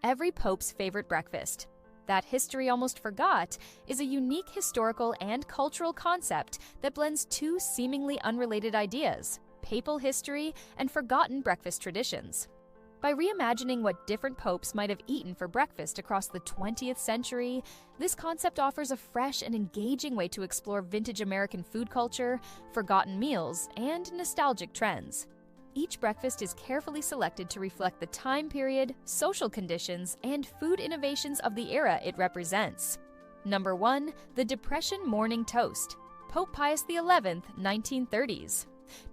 every pope's favorite breakfast. That history almost forgot is a unique historical and cultural concept that blends two seemingly unrelated ideas: papal history and forgotten breakfast traditions. By reimagining what different popes might have eaten for breakfast across the 20th century, this concept offers a fresh and engaging way to explore vintage American food culture, forgotten meals, and nostalgic trends. Each breakfast is carefully selected to reflect the time period, social conditions, and food innovations of the era it represents. Number 1. The Depression Morning Toast. Pope Pius XI, 1930s.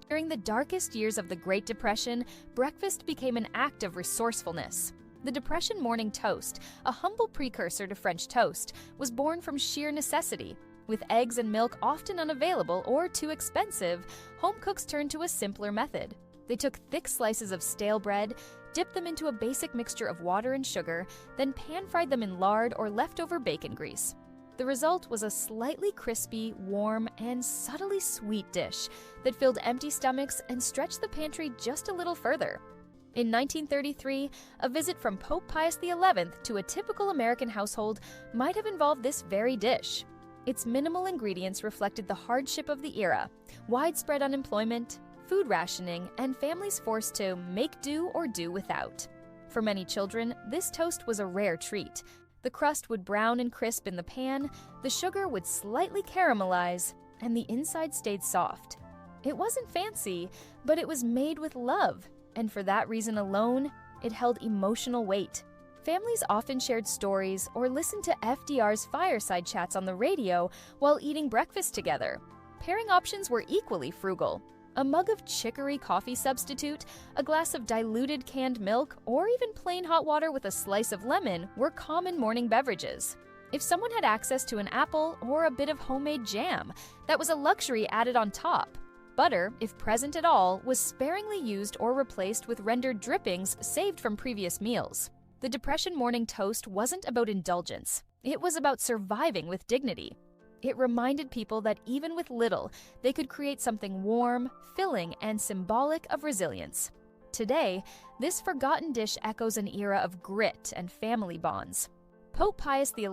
During the darkest years of the Great Depression, breakfast became an act of resourcefulness. The Depression Morning Toast, a humble precursor to French toast, was born from sheer necessity. With eggs and milk often unavailable or too expensive, home cooks turned to a simpler method. They took thick slices of stale bread, dipped them into a basic mixture of water and sugar, then pan-fried them in lard or leftover bacon grease. The result was a slightly crispy, warm, and subtly sweet dish that filled empty stomachs and stretched the pantry just a little further. In 1933, a visit from Pope Pius XI to a typical American household might have involved this very dish. Its minimal ingredients reflected the hardship of the era: widespread unemployment, food rationing, and families forced to make do or do without. For many children, this toast was a rare treat. The crust would brown and crisp in the pan, the sugar would slightly caramelize, and the inside stayed soft. It wasn't fancy, but it was made with love, and for that reason alone, it held emotional weight. Families often shared stories or listened to FDR's fireside chats on the radio while eating breakfast together. Pairing options were equally frugal. A mug of chicory coffee substitute, a glass of diluted canned milk, or even plain hot water with a slice of lemon were common morning beverages. If someone had access to an apple or a bit of homemade jam, that was a luxury added on top. Butter, if present at all, was sparingly used or replaced with rendered drippings saved from previous meals. The Depression Morning Toast wasn't about indulgence. It was about surviving with dignity. It reminded people that even with little, they could create something warm, filling, and symbolic of resilience. Today, this forgotten dish echoes an era of grit and family bonds. Pope Pius XI,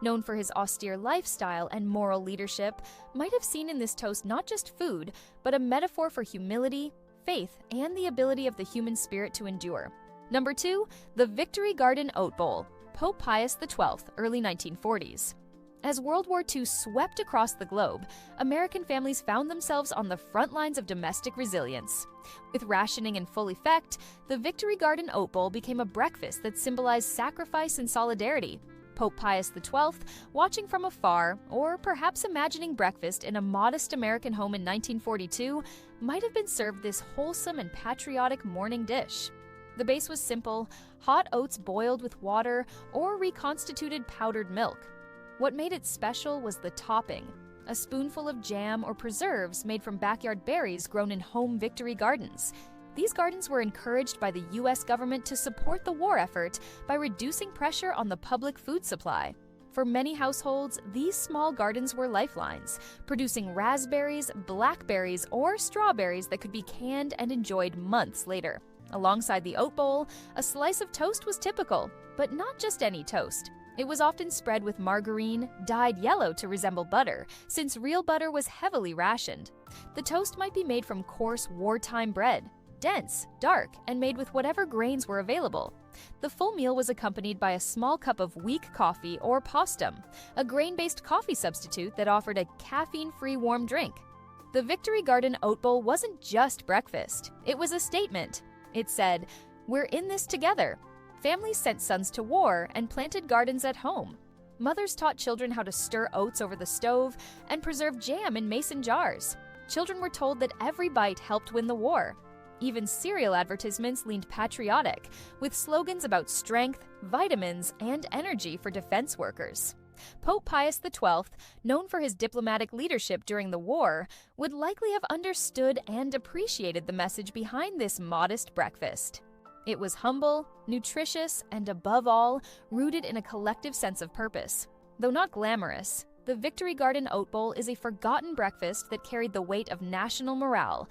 known for his austere lifestyle and moral leadership, might have seen in this toast not just food, but a metaphor for humility, faith, and the ability of the human spirit to endure. Number 2. The Victory Garden Oat Bowl. Pope Pius XII, early 1940s. As World War II swept across the globe, American families found themselves on the front lines of domestic resilience. With rationing in full effect, the Victory Garden Oat Bowl became a breakfast that symbolized sacrifice and solidarity. Pope Pius XII, watching from afar, or perhaps imagining breakfast in a modest American home in 1942, might have been served this wholesome and patriotic morning dish. The base was simple: hot oats boiled with water or reconstituted powdered milk. What made it special was the topping: a spoonful of jam or preserves made from backyard berries grown in home victory gardens. These gardens were encouraged by the U.S. government to support the war effort by reducing pressure on the public food supply. For many households, these small gardens were lifelines, producing raspberries, blackberries, or strawberries that could be canned and enjoyed months later. Alongside the oat bowl, a slice of toast was typical, but not just any toast. It was often spread with margarine, dyed yellow to resemble butter, since real butter was heavily rationed. The toast might be made from coarse wartime bread, dense, dark, and made with whatever grains were available. The full meal was accompanied by a small cup of weak coffee or postum, a grain-based coffee substitute that offered a caffeine-free warm drink. The Victory Garden Oat Bowl wasn't just breakfast. It was a statement. It said, "We're in this together." Families sent sons to war and planted gardens at home. Mothers taught children how to stir oats over the stove and preserve jam in mason jars. Children were told that every bite helped win the war. Even cereal advertisements leaned patriotic, with slogans about strength, vitamins, and energy for defense workers. Pope Pius XII, known for his diplomatic leadership during the war, would likely have understood and appreciated the message behind this modest breakfast. It was humble, nutritious, and above all, rooted in a collective sense of purpose. Though not glamorous, the Victory Garden Oat Bowl is a forgotten breakfast that carried the weight of national morale,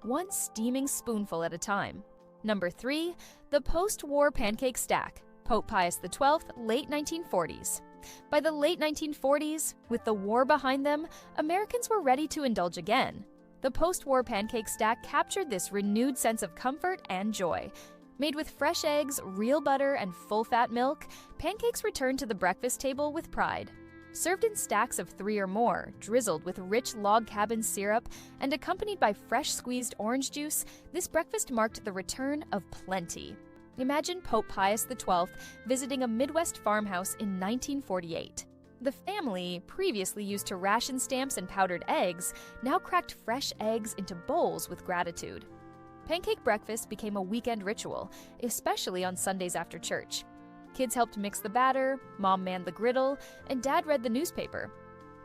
one steaming spoonful at a time. Number 3. The Post-War Pancake Stack. Pope Pius XII, late 1940s. By the late 1940s, with the war behind them, Americans were ready to indulge again. The post-war pancake stack captured this renewed sense of comfort and joy. Made with fresh eggs, real butter, and full-fat milk, pancakes returned to the breakfast table with pride. Served in stacks of 3 or more, drizzled with rich log cabin syrup, and accompanied by fresh squeezed orange juice, this breakfast marked the return of plenty. Imagine Pope Pius XII visiting a Midwest farmhouse in 1948. The family, previously used to ration stamps and powdered eggs, now cracked fresh eggs into bowls with gratitude. Pancake breakfast became a weekend ritual, especially on Sundays after church. Kids helped mix the batter, Mom manned the griddle, and Dad read the newspaper.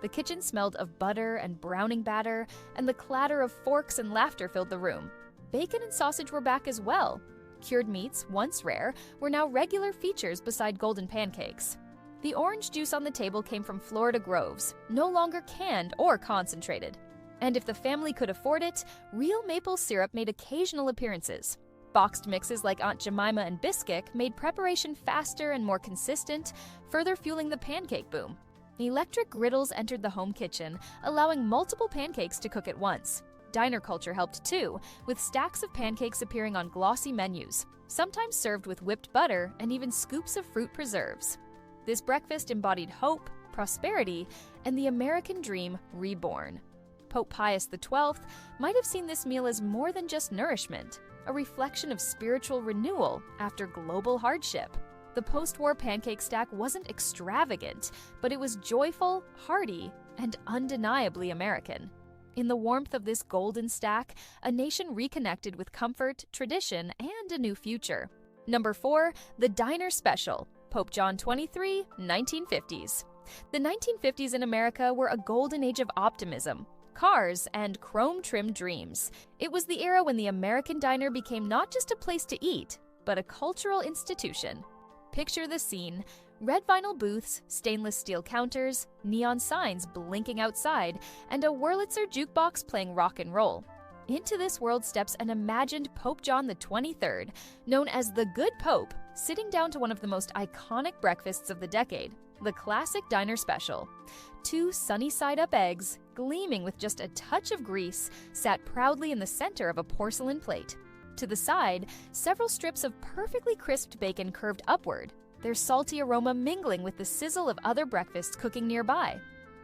The kitchen smelled of butter and browning batter, and the clatter of forks and laughter filled the room. Bacon and sausage were back as well. Cured meats, once rare, were now regular features beside golden pancakes. The orange juice on the table came from Florida groves, no longer canned or concentrated. And if the family could afford it, real maple syrup made occasional appearances. Boxed mixes like Aunt Jemima and Bisquick made preparation faster and more consistent, further fueling the pancake boom. Electric griddles entered the home kitchen, allowing multiple pancakes to cook at once. Diner culture helped too, with stacks of pancakes appearing on glossy menus, sometimes served with whipped butter and even scoops of fruit preserves. This breakfast embodied hope, prosperity, and the American dream reborn. Pope Pius XII might have seen this meal as more than just nourishment, a reflection of spiritual renewal after global hardship. The post-war pancake stack wasn't extravagant, but it was joyful, hearty, and undeniably American. In the warmth of this golden stack, a nation reconnected with comfort, tradition, and a new future. Number 4, the Diner Special, Pope John XXIII, 1950s. The 1950s in America were a golden age of optimism, cars, and chrome-trimmed dreams. It was the era when the American diner became not just a place to eat, but a cultural institution. Picture the scene: red vinyl booths, stainless steel counters, neon signs blinking outside, and a Wurlitzer jukebox playing rock and roll. Into this world steps an imagined Pope John XXIII, known as the Good Pope, sitting down to one of the most iconic breakfasts of the decade, the classic Diner Special. 2 sunny-side-up eggs, gleaming with just a touch of grease, sat proudly in the center of a porcelain plate. To the side, several strips of perfectly crisped bacon curved upward, their salty aroma mingling with the sizzle of other breakfasts cooking nearby.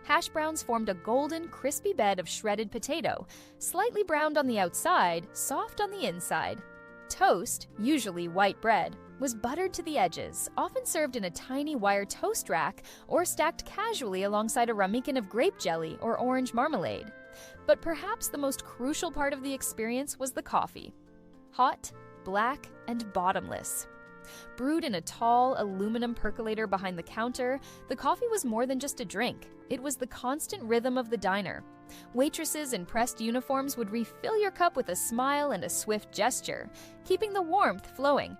Hash browns formed a golden, crispy bed of shredded potato, slightly browned on the outside, soft on the inside. Toast, usually white bread, was buttered to the edges, often served in a tiny wire toast rack or stacked casually alongside a ramekin of grape jelly or orange marmalade. But perhaps the most crucial part of the experience was the coffee. Hot, black, and bottomless. Brewed in a tall, aluminum percolator behind the counter, the coffee was more than just a drink. It was the constant rhythm of the diner. Waitresses in pressed uniforms would refill your cup with a smile and a swift gesture, keeping the warmth flowing.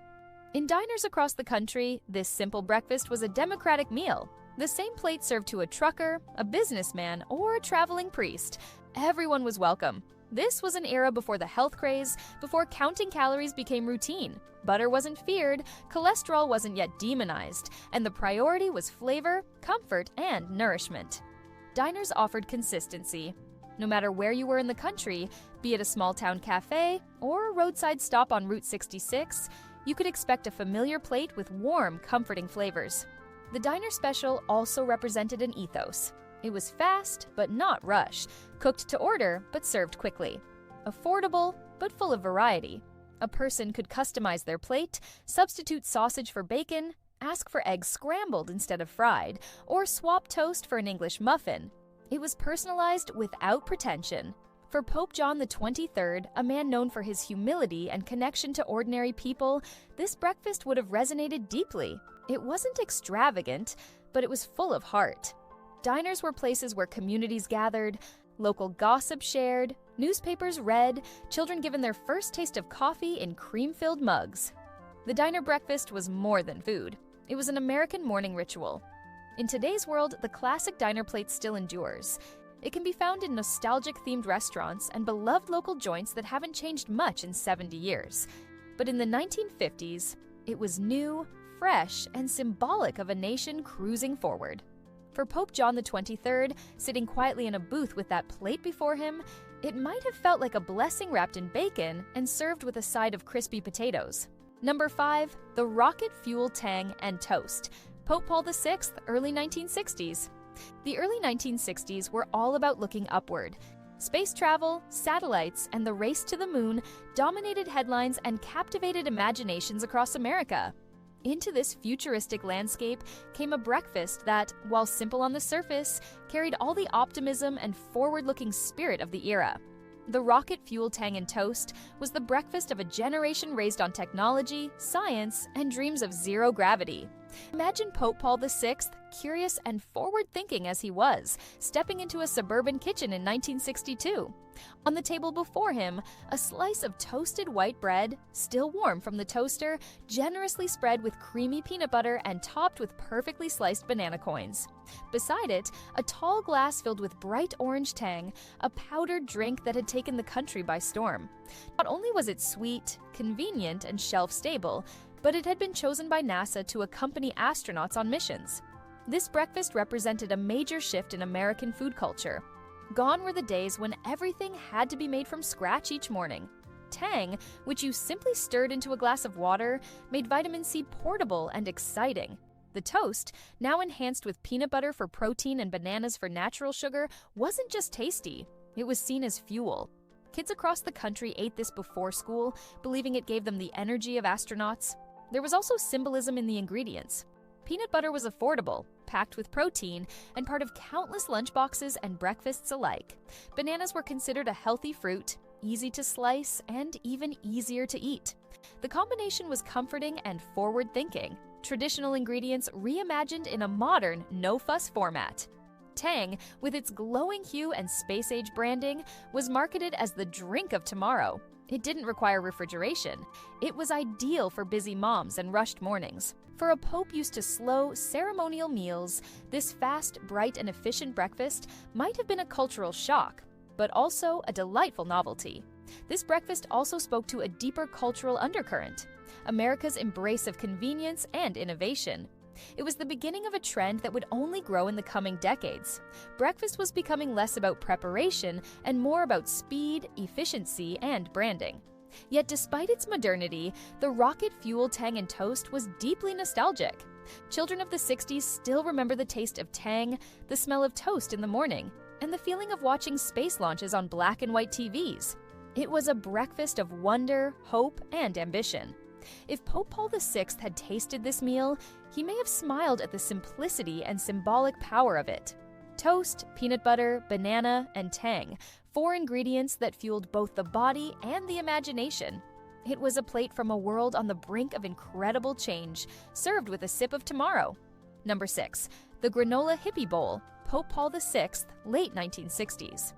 In diners across the country, this simple breakfast was a democratic meal. The same plate served to a trucker, a businessman, or a traveling priest. Everyone was welcome. This was an era before the health craze, before counting calories became routine. Butter wasn't feared, cholesterol wasn't yet demonized, and the priority was flavor, comfort, and nourishment. Diners offered consistency. No matter where you were in the country, be it a small-town cafe or a roadside stop on Route 66, you could expect a familiar plate with warm, comforting flavors. The Diner Special also represented an ethos. It was fast, but not rush, cooked to order, but served quickly. Affordable, but full of variety. A person could customize their plate, substitute sausage for bacon, ask for eggs scrambled instead of fried, or swap toast for an English muffin. It was personalized without pretension. For Pope John XXIII, a man known for his humility and connection to ordinary people, this breakfast would have resonated deeply. It wasn't extravagant, but it was full of heart. Diners were places where communities gathered, local gossip shared, newspapers read, children given their first taste of coffee in cream-filled mugs. The diner breakfast was more than food. It was an American morning ritual. In today's world, the classic diner plate still endures. It can be found in nostalgic-themed restaurants and beloved local joints that haven't changed much in 70 years. But in the 1950s, it was new, fresh and symbolic of a nation cruising forward. For Pope John the 23rd, sitting quietly in a booth with that plate before him, it might have felt like a blessing wrapped in bacon and served with a side of crispy potatoes. Number 5. The Rocket Fuel Tang and Toast. Pope Paul VI, early 1960s. The early 1960s were all about looking upward. Space travel, satellites, and the race to the moon dominated headlines and captivated imaginations across America. Into this futuristic landscape came a breakfast that, while simple on the surface, carried all the optimism and forward-looking spirit of the era. The Rocket Fuel Tang and Toast was the breakfast of a generation raised on technology, science, and dreams of zero gravity. Imagine Pope Paul VI, curious and forward-thinking as he was, stepping into a suburban kitchen in 1962. On the table before him, a slice of toasted white bread, still warm from the toaster, generously spread with creamy peanut butter and topped with perfectly sliced banana coins. Beside it, a tall glass filled with bright orange tang, a powdered drink that had taken the country by storm. Not only was it sweet, convenient, and shelf-stable, but it had been chosen by NASA to accompany astronauts on missions. This breakfast represented a major shift in American food culture. Gone were the days when everything had to be made from scratch each morning. Tang, which you simply stirred into a glass of water, made vitamin C portable and exciting. The toast, now enhanced with peanut butter for protein and bananas for natural sugar, wasn't just tasty, it was seen as fuel. Kids across the country ate this before school, believing it gave them the energy of astronauts. There was also symbolism in the ingredients. Peanut butter was affordable, packed with protein, and part of countless lunchboxes and breakfasts alike. Bananas were considered a healthy fruit, easy to slice, and even easier to eat. The combination was comforting and forward-thinking. Traditional ingredients reimagined in a modern, no-fuss format. Tang, with its glowing hue and space-age branding, was marketed as the drink of tomorrow. It didn't require refrigeration. It was ideal for busy moms and rushed mornings. For a pope used to slow, ceremonial meals, this fast, bright, and efficient breakfast might have been a cultural shock, but also a delightful novelty. This breakfast also spoke to a deeper cultural undercurrent, America's embrace of convenience and innovation. It was the beginning of a trend that would only grow in the coming decades. Breakfast was becoming less about preparation and more about speed, efficiency, and branding. Yet despite its modernity, the Rocket Fuel Tang and Toast was deeply nostalgic. Children of the 60s still remember the taste of tang, the smell of toast in the morning, and the feeling of watching space launches on black and white TVs. It was a breakfast of wonder, hope, and ambition. If Pope Paul VI had tasted this meal, he may have smiled at the simplicity and symbolic power of it. Toast, peanut butter, banana, and tang, 4 ingredients that fueled both the body and the imagination. It was a plate from a world on the brink of incredible change, served with a sip of tomorrow. Number 6. The Granola Hippie Bowl, Pope Paul VI, late 1960s.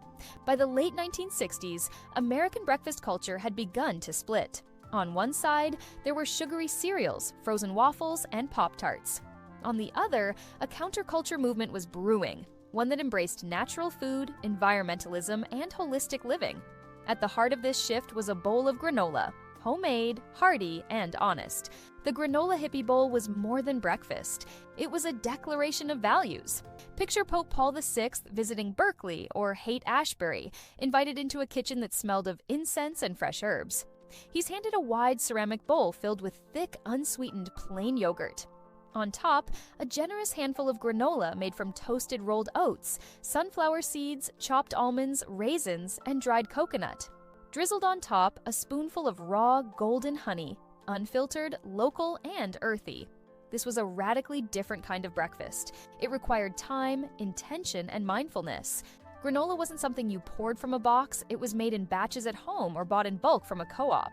By the late 1960s, American breakfast culture had begun to split. On one side, there were sugary cereals, frozen waffles, and Pop-Tarts. On the other, a counterculture movement was brewing, one that embraced natural food, environmentalism, and holistic living. At the heart of this shift was a bowl of granola, homemade, hearty, and honest. The Granola Hippie Bowl was more than breakfast. It was a declaration of values. Picture Pope Paul VI visiting Berkeley or Haight-Ashbury, invited into a kitchen that smelled of incense and fresh herbs. He's handed a wide ceramic bowl filled with thick, unsweetened plain yogurt. On top, a generous handful of granola made from toasted rolled oats, sunflower seeds, chopped almonds, raisins, and dried coconut. Drizzled on top, a spoonful of raw, golden honey, unfiltered, local, and earthy. This was a radically different kind of breakfast. It required time, intention, and mindfulness. Granola wasn't something you poured from a box, it was made in batches at home or bought in bulk from a co-op.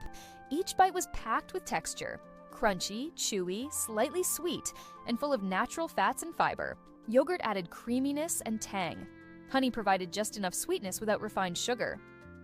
Each bite was packed with texture, crunchy, chewy, slightly sweet, and full of natural fats and fiber. Yogurt added creaminess and tang. Honey provided just enough sweetness without refined sugar.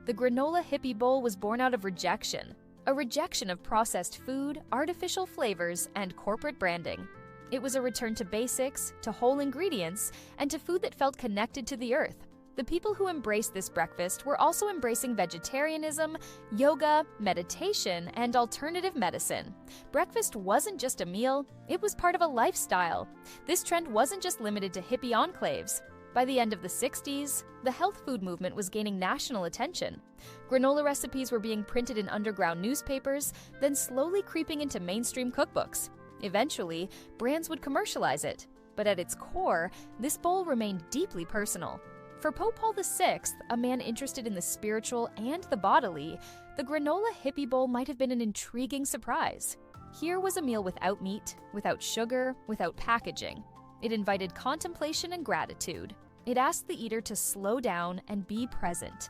The Granola Hippie Bowl was born out of rejection, a rejection of processed food, artificial flavors, and corporate branding. It was a return to basics, to whole ingredients, and to food that felt connected to the earth. The people who embraced this breakfast were also embracing vegetarianism, yoga, meditation, and alternative medicine. Breakfast wasn't just a meal, it was part of a lifestyle. This trend wasn't just limited to hippie enclaves. By the end of the 60s, the health food movement was gaining national attention. Granola recipes were being printed in underground newspapers, then slowly creeping into mainstream cookbooks. Eventually, brands would commercialize it. But at its core, this bowl remained deeply personal. For Pope Paul VI, a man interested in the spiritual and the bodily, the granola hippie bowl might have been an intriguing surprise. Here was a meal without meat, without sugar, without packaging. It invited contemplation and gratitude. It asked the eater to slow down and be present.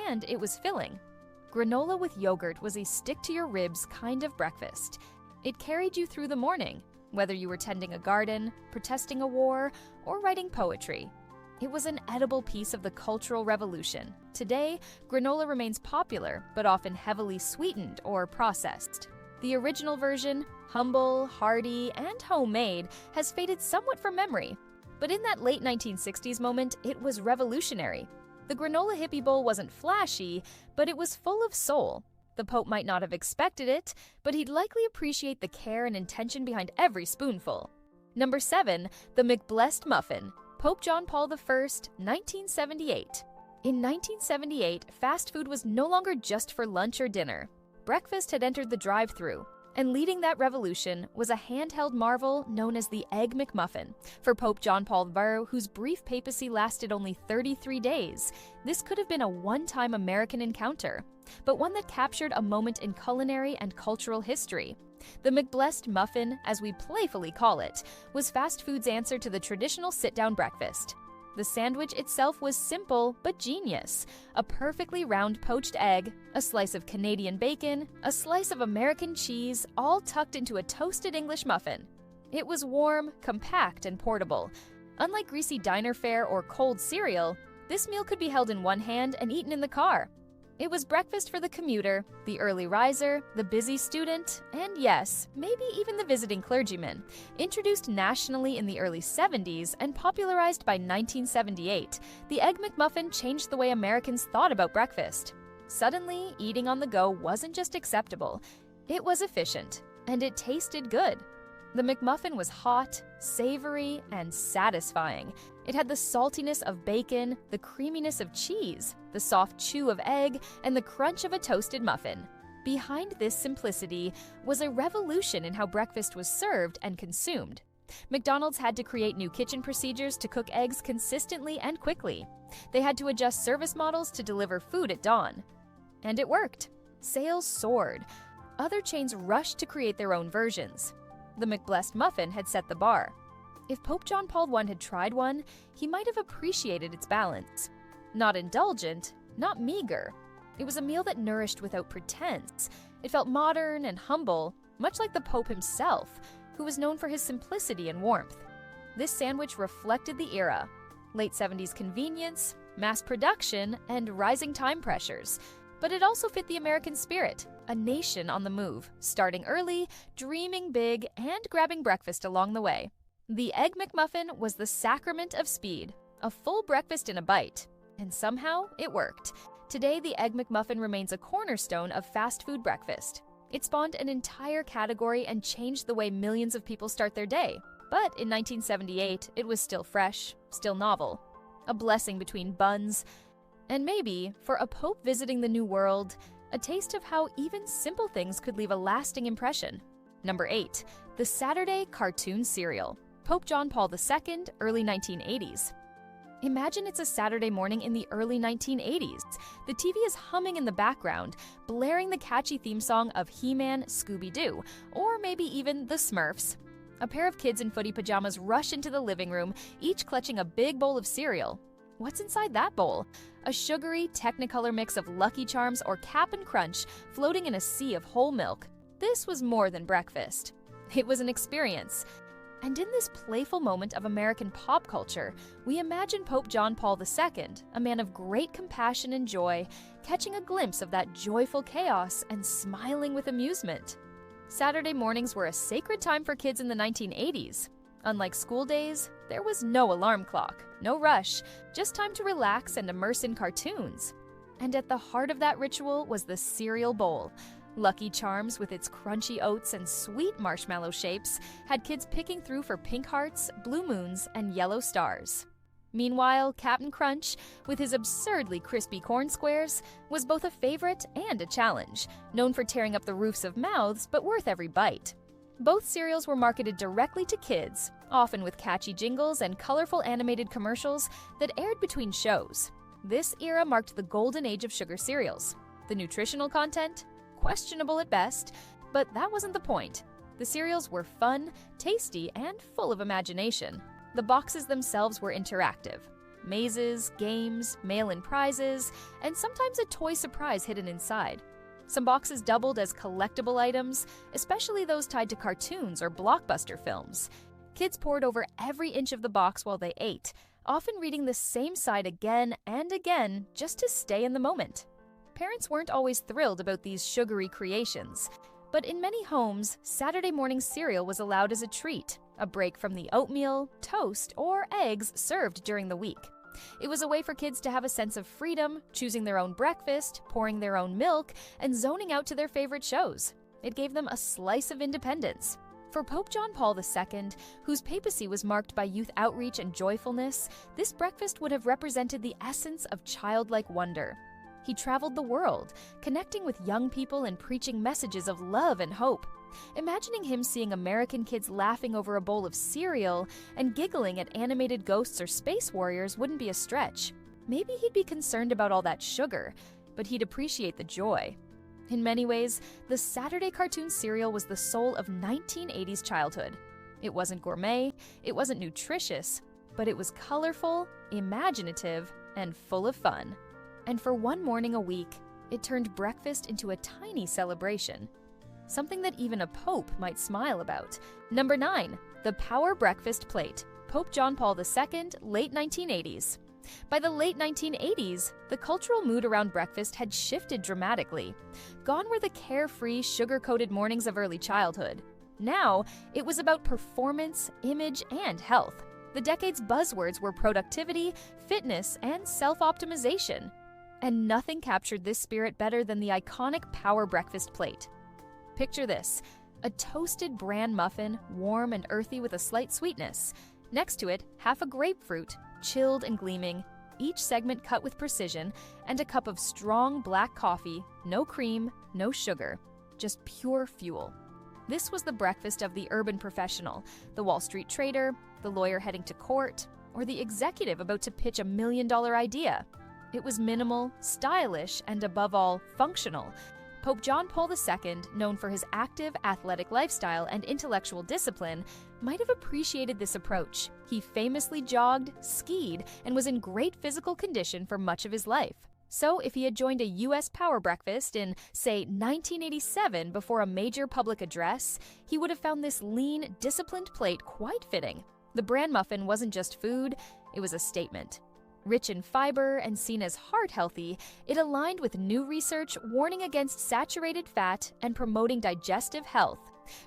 And it was filling. Granola with yogurt was a stick-to-your-ribs kind of breakfast. It carried you through the morning, whether you were tending a garden, protesting a war, or writing poetry. It was an edible piece of the Cultural Revolution. Today, granola remains popular, but often heavily sweetened or processed. The original version, humble, hearty, and homemade, has faded somewhat from memory. But in that late 1960s moment, it was revolutionary. The granola hippie bowl wasn't flashy, but it was full of soul. The Pope might not have expected it, but he'd likely appreciate the care and intention behind every spoonful. Number 7, the Mc Blessed Muffin. Pope John Paul I, 1978. In 1978, fast food was no longer just for lunch or dinner. Breakfast had entered the drive-thru, and leading that revolution was a handheld marvel known as the Egg McMuffin. For Pope John Paul I, whose brief papacy lasted only 33 days, this could have been a one-time American encounter, but one that captured a moment in culinary and cultural history. The Mc Blessed Muffin, as we playfully call it, was fast food's answer to the traditional sit-down breakfast. The sandwich itself was simple but genius. A perfectly round poached egg, a slice of Canadian bacon, a slice of American cheese, all tucked into a toasted English muffin. It was warm, compact, and portable. Unlike greasy diner fare or cold cereal, this meal could be held in one hand and eaten in the car. It was breakfast for the commuter, the early riser, the busy student, and yes, maybe even the visiting clergyman. Introduced nationally in the early 70s and popularized by 1978, the Egg McMuffin changed the way Americans thought about breakfast. Suddenly, eating on the go wasn't just acceptable, it was efficient, and it tasted good. The McMuffin was hot, savory, and satisfying. It had the saltiness of bacon, the creaminess of cheese, the soft chew of egg, and the crunch of a toasted muffin. Behind this simplicity was a revolution in how breakfast was served and consumed. McDonald's had to create new kitchen procedures to cook eggs consistently and quickly. They had to adjust service models to deliver food at dawn. And it worked. Sales soared. Other chains rushed to create their own versions. The Mc Blessed Muffin had set the bar. If Pope John Paul I had tried one, he might have appreciated its balance. Not indulgent, not meager. It was a meal that nourished without pretense. It felt modern and humble, much like the Pope himself, who was known for his simplicity and warmth. This sandwich reflected the era: late 70s convenience, mass production, and rising time pressures. But it also fit the American spirit, a nation on the move, starting early, dreaming big, and grabbing breakfast along the way. The Egg McMuffin was the sacrament of speed, a full breakfast in a bite. And somehow, it worked. Today, the Egg McMuffin remains a cornerstone of fast food breakfast. It spawned an entire category and changed the way millions of people start their day. But in 1978, it was still fresh, still novel. A blessing between buns. And maybe, for a pope visiting the New World, a taste of how even simple things could leave a lasting impression. Number 8, the Saturday cartoon cereal. Pope John Paul II, early 1980s. Imagine it's a Saturday morning in the early 1980s. The TV is humming in the background, blaring the catchy theme song of He-Man, Scooby-Doo, or maybe even the Smurfs. A pair of kids in footy pajamas rush into the living room, each clutching a big bowl of cereal. What's inside that bowl? A sugary, Technicolor mix of Lucky Charms or Cap'n Crunch floating in a sea of whole milk. This was more than breakfast. It was an experience. And in this playful moment of American pop culture, we imagine Pope John Paul II, a man of great compassion and joy, catching a glimpse of that joyful chaos and smiling with amusement. Saturday mornings were a sacred time for kids in the 1980s. Unlike school days, there was no alarm clock, no rush, just time to relax and immerse in cartoons. And at the heart of that ritual was the cereal bowl. Lucky Charms, with its crunchy oats and sweet marshmallow shapes, had kids picking through for pink hearts, blue moons, and yellow stars. Meanwhile, Cap'n Crunch, with his absurdly crispy corn squares, was both a favorite and a challenge, known for tearing up the roofs of mouths but worth every bite. Both cereals were marketed directly to kids, often with catchy jingles and colorful animated commercials that aired between shows. This era marked the golden age of sugar cereals. The nutritional content? Questionable at best, but that wasn't the point. The cereals were fun, tasty, and full of imagination. The boxes themselves were interactive. Mazes, games, mail-in prizes, and sometimes a toy surprise hidden inside. Some boxes doubled as collectible items, especially those tied to cartoons or blockbuster films. Kids pored over every inch of the box while they ate, often reading the same side again and again just to stay in the moment. Parents weren't always thrilled about these sugary creations, but in many homes, Saturday morning cereal was allowed as a treat, a break from the oatmeal, toast, or eggs served during the week. It was a way for kids to have a sense of freedom, choosing their own breakfast, pouring their own milk, and zoning out to their favorite shows. It gave them a slice of independence. For Pope John Paul II, whose papacy was marked by youth outreach and joyfulness, this breakfast would have represented the essence of childlike wonder. He traveled the world, connecting with young people and preaching messages of love and hope. Imagining him seeing American kids laughing over a bowl of cereal and giggling at animated ghosts or space warriors wouldn't be a stretch. Maybe he'd be concerned about all that sugar, but he'd appreciate the joy. In many ways, the Saturday cartoon cereal was the soul of 1980s childhood. It wasn't gourmet, it wasn't nutritious, but it was colorful, imaginative, and full of fun. And for one morning a week, it turned breakfast into a tiny celebration. Something that even a pope might smile about. Number 9, the Power Breakfast Plate. Pope John Paul II, late 1980s. By the late 1980s, the cultural mood around breakfast had shifted dramatically. Gone were the carefree, sugar-coated mornings of early childhood. Now, it was about performance, image, and health. The decade's buzzwords were productivity, fitness, and self-optimization. And nothing captured this spirit better than the iconic Power Breakfast Plate. Picture this, a toasted bran muffin, warm and earthy with a slight sweetness. Next to it, half a grapefruit, chilled and gleaming, each segment cut with precision, and a cup of strong black coffee, no cream, no sugar, just pure fuel. This was the breakfast of the urban professional, the Wall Street trader, the lawyer heading to court, or the executive about to pitch $1 million idea. It was minimal, stylish, and above all, functional. Pope John Paul II, known for his active, athletic lifestyle and intellectual discipline, might have appreciated this approach. He famously jogged, skied, and was in great physical condition for much of his life. So if he had joined a U.S. Power Breakfast in, say, 1987 before a major public address, he would have found this lean, disciplined plate quite fitting. The bran muffin wasn't just food, it was a statement. Rich in fiber and seen as heart-healthy, it aligned with new research warning against saturated fat and promoting digestive health.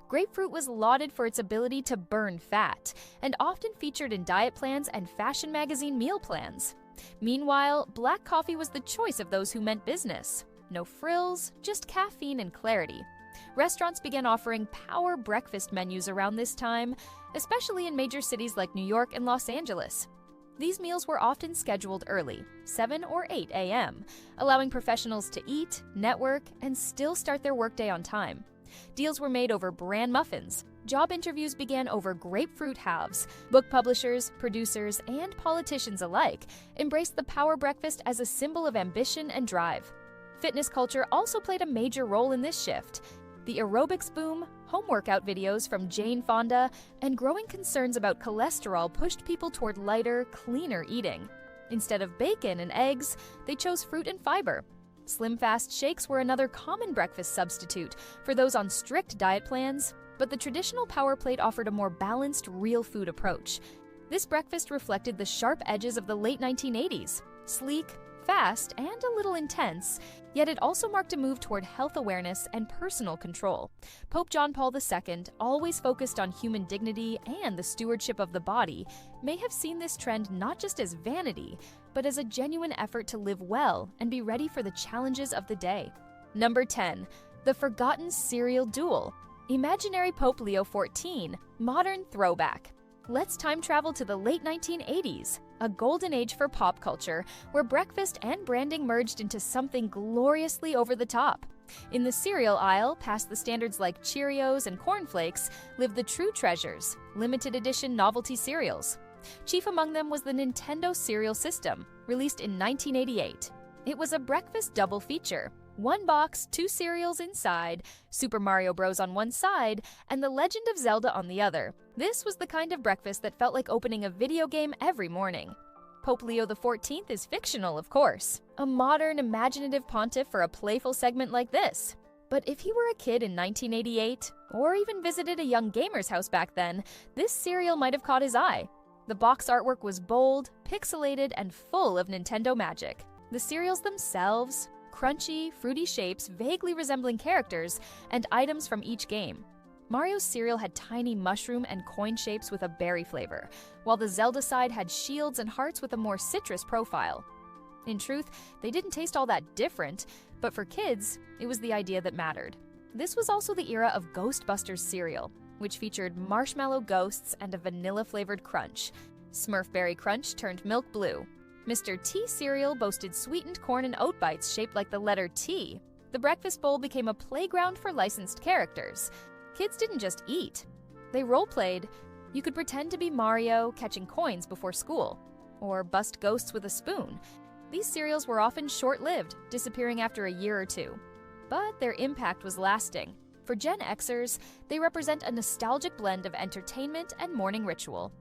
Grapefruit was lauded for its ability to burn fat, and often featured in diet plans and fashion magazine meal plans. Meanwhile, black coffee was the choice of those who meant business. No frills, just caffeine and clarity. Restaurants began offering power breakfast menus around this time, especially in major cities like New York and Los Angeles. These meals were often scheduled early, 7 or 8 a.m., allowing professionals to eat, network, and still start their workday on time. Deals were made over bran muffins. Job interviews began over grapefruit halves. Book publishers, producers, and politicians alike embraced the power breakfast as a symbol of ambition and drive. Fitness culture also played a major role in this shift. The aerobics boom, home workout videos from Jane Fonda, and growing concerns about cholesterol pushed people toward lighter, cleaner eating. Instead of bacon and eggs, they chose fruit and fiber. Slim Fast shakes were another common breakfast substitute for those on strict diet plans, but the traditional Power Plate offered a more balanced, real food approach. This breakfast reflected the sharp edges of the late 1980s. Sleek, fast and a little intense, yet it also marked a move toward health awareness and personal control. Pope John Paul II, always focused on human dignity and the stewardship of the body, may have seen this trend not just as vanity, but as a genuine effort to live well and be ready for the challenges of the day. Number 10. The Forgotten Cereal Duel. Imaginary Pope Leo XIV, modern throwback. Let's time travel to the late 1980s, a golden age for pop culture, where breakfast and branding merged into something gloriously over the top. In the cereal aisle, past the standards like Cheerios and Corn Flakes, lived the true treasures, limited edition novelty cereals. Chief among them was the Nintendo Cereal System, released in 1988. It was a breakfast double feature. One box, 2 cereals inside, Super Mario Bros. On one side, and The Legend of Zelda on the other. This was the kind of breakfast that felt like opening a video game every morning. Pope Leo XIV is fictional, of course. A modern, imaginative pontiff for a playful segment like this. But if he were a kid in 1988, or even visited a young gamer's house back then, this cereal might have caught his eye. The box artwork was bold, pixelated, and full of Nintendo magic. The cereals themselves, crunchy, fruity shapes vaguely resembling characters and items from each game. Mario's cereal had tiny mushroom and coin shapes with a berry flavor, while the Zelda side had shields and hearts with a more citrus profile. In truth, they didn't taste all that different, but for kids, it was the idea that mattered. This was also the era of Ghostbusters cereal, which featured marshmallow ghosts and a vanilla-flavored crunch. Smurfberry Crunch turned milk blue. Mr. T cereal boasted sweetened corn and oat bites shaped like the letter T. The breakfast bowl became a playground for licensed characters. Kids didn't just eat. They role-played. You could pretend to be Mario, catching coins before school, or bust ghosts with a spoon. These cereals were often short-lived, disappearing after a year or two. But their impact was lasting. For Gen Xers, they represent a nostalgic blend of entertainment and morning ritual.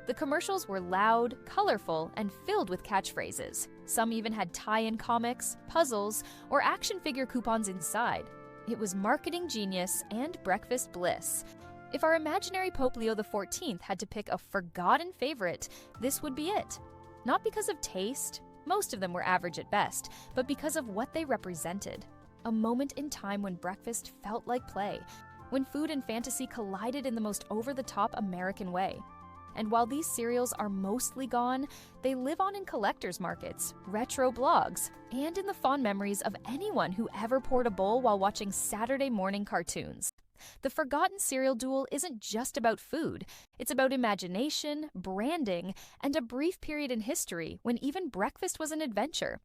The commercials were loud, colorful, and filled with catchphrases. Some even had tie-in comics, puzzles, or action figure coupons inside. It was marketing genius and breakfast bliss. If our imaginary Pope Leo XIV had to pick a forgotten favorite, this would be it. Not because of taste, most of them were average at best, but because of what they represented. A moment in time when breakfast felt like play, when food and fantasy collided in the most over-the-top American way. And while these cereals are mostly gone, they live on in collectors' markets, retro blogs, and in the fond memories of anyone who ever poured a bowl while watching Saturday morning cartoons. The Forgotten Cereal Duel isn't just about food. It's about imagination, branding, and a brief period in history when even breakfast was an adventure.